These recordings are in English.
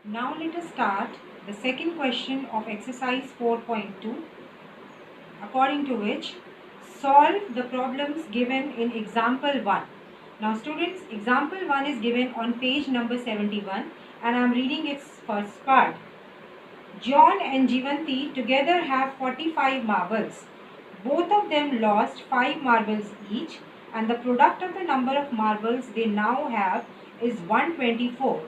Now let us start the second question of exercise 4.2, according to which solve the problems given in example 1. Now students, example 1 is given on page number 71 and I am reading its first part. John and Jivanti together have 45 marbles. Both of them lost 5 marbles each and the product of the number of marbles they now have is 124.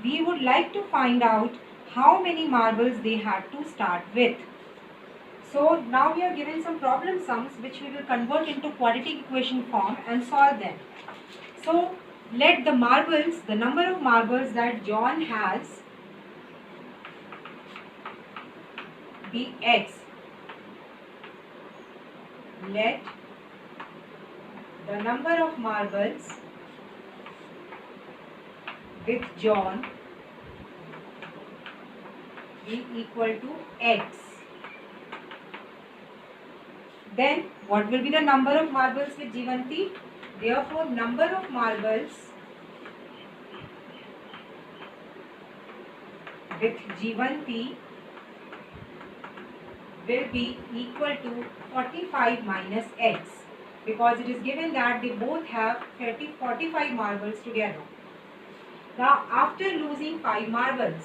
We would like to find out how many marbles they had to start with. So now we are given some problem sums which we will convert into quadratic equation form and solve them. So let the marbles, the number of marbles that John has be x. Let the number of marbles with John be equal to x. Then what will be the number of marbles with Jivanti? Therefore, number of marbles with Jivanti will be equal to 45 minus x, because it is given that they both have 45 marbles together. Now after losing 5 marbles,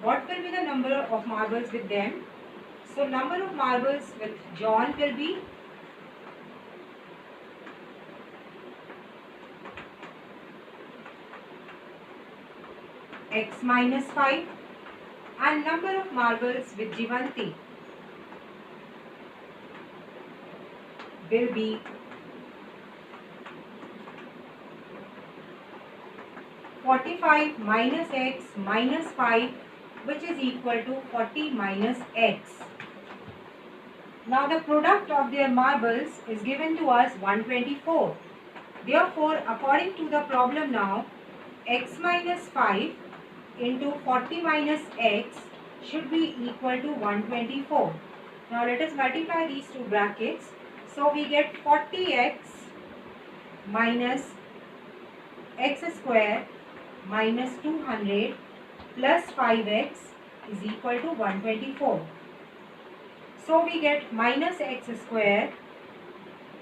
what will be the number of marbles with them? So number of marbles with John will be x minus 5 and number of marbles with Jivanti will be 45 minus x minus 5, which is equal to 40 minus x. Now the product of their marbles is given to us 124. Therefore, according to the problem now, x minus 5 into 40 minus x should be equal to 124. Now let us multiply these two brackets. So we get 40x minus x square minus 200 plus 5x is equal to 124. So we get minus x square,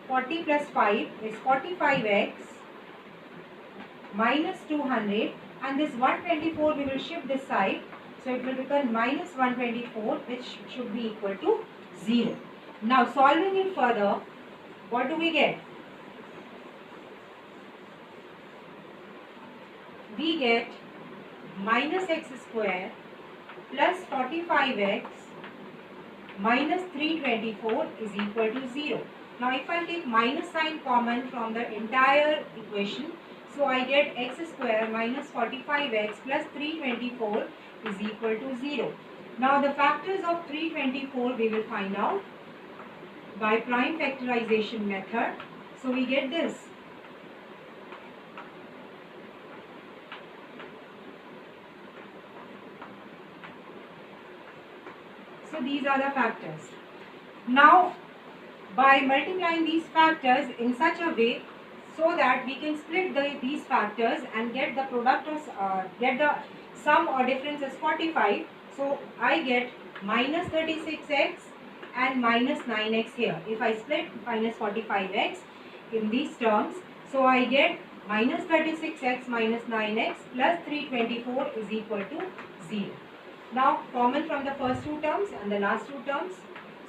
40 plus 5 is 45x minus 200, and this 124 we will shift this side. So it will become minus 124, which should be equal to 0. Now solving it further, what do we get? We get minus x square plus 45x minus 324 is equal to 0. Now if I take minus sign common from the entire equation, so I get x square minus 45x plus 324 is equal to 0. Now the factors of 324 we will find out by prime factorization method. So we get this. So these are the factors. Now by multiplying these factors in such a way so that we can split these factors and get the product of get the sum or difference as 45. So I get minus 36x and minus 9x here. If I split minus 45x in these terms, so I get minus 36x minus 9x plus 324 is equal to 0. Now common from the first two terms and the last two terms.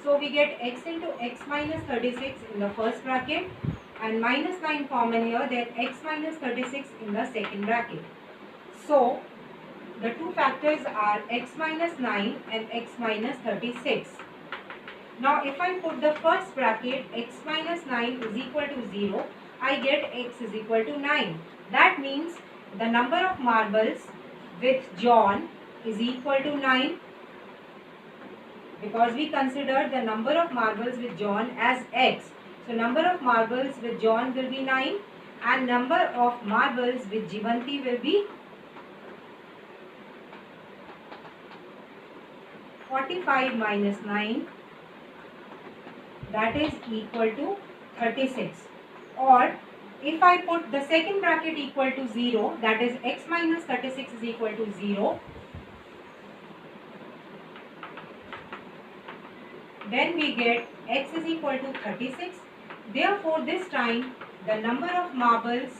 So we get x into x minus 36 in the first bracket and minus 9 common here, then x minus 36 in the second bracket. So the two factors are x minus 9 and x minus 36. Now if I put the first bracket x minus 9 is equal to 0, I get x is equal to 9. That means the number of marbles with John is equal to 9, because we considered the number of marbles with John as x. So number of marbles with John will be 9 and number of marbles with Jivanti will be 45 minus 9, that is equal to 36. Or if I put the second bracket equal to 0, that is x minus 36 is equal to 0, then we get x is equal to 36. Therefore, this time the number of marbles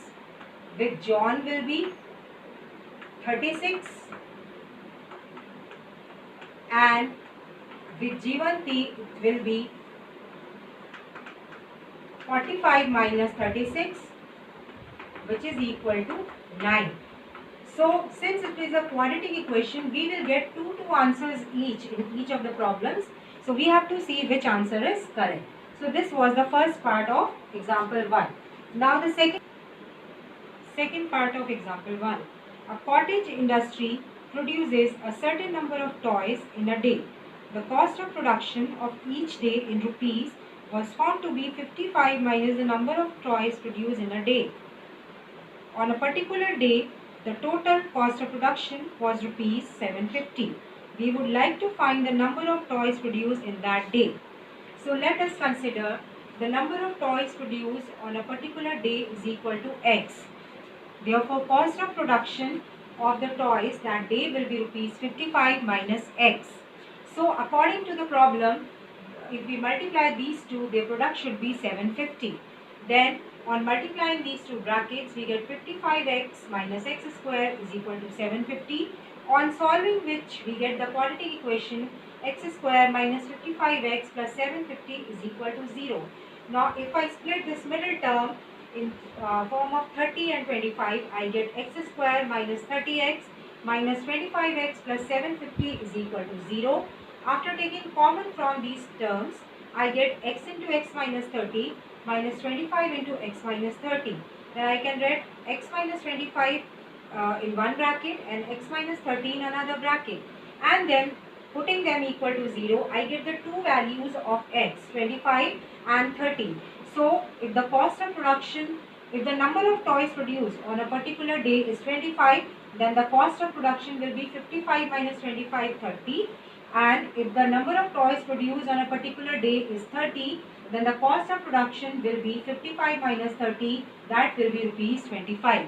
with John will be 36 and with Jivanti it will be 45 minus 36, which is equal to 9. So, since it is a quadratic equation, we will get two answers each in each of the problems. So, we have to see which answer is correct. So, this was the first part of example 1. Now, the second part of example 1. A cottage industry produces a certain number of toys in a day. The cost of production of each day in rupees was found to be 55 minus the number of toys produced in a day. On a particular day, the total cost of production was rupees 750. We would like to find the number of toys produced in that day. So let us consider the number of toys produced on a particular day is equal to x. Therefore, cost of production of the toys that day will be rupees 55 minus x. So according to the problem, if we multiply these two, their product should be 750. Then on multiplying these two brackets, we get 55x minus x square is equal to 750. On solving which, we get the quadratic equation x square minus 55x plus 750 is equal to 0. Now, if I split this middle term in form of 30 and 25, I get x square minus 30x minus 25x plus 750 is equal to 0. After taking common from these terms, I get x into x minus 30 minus 25 into x minus 30. Then I can write x minus 25 in one bracket and x minus 30 in another bracket. And then putting them equal to 0, I get the two values of x, 25 and 30. So, if the cost of production, if the number of toys produced on a particular day is 25, then the cost of production will be 55 minus 25, 30. And if the number of toys produced on a particular day is 30, then the cost of production will be 55 minus 30, that will be rupees 25.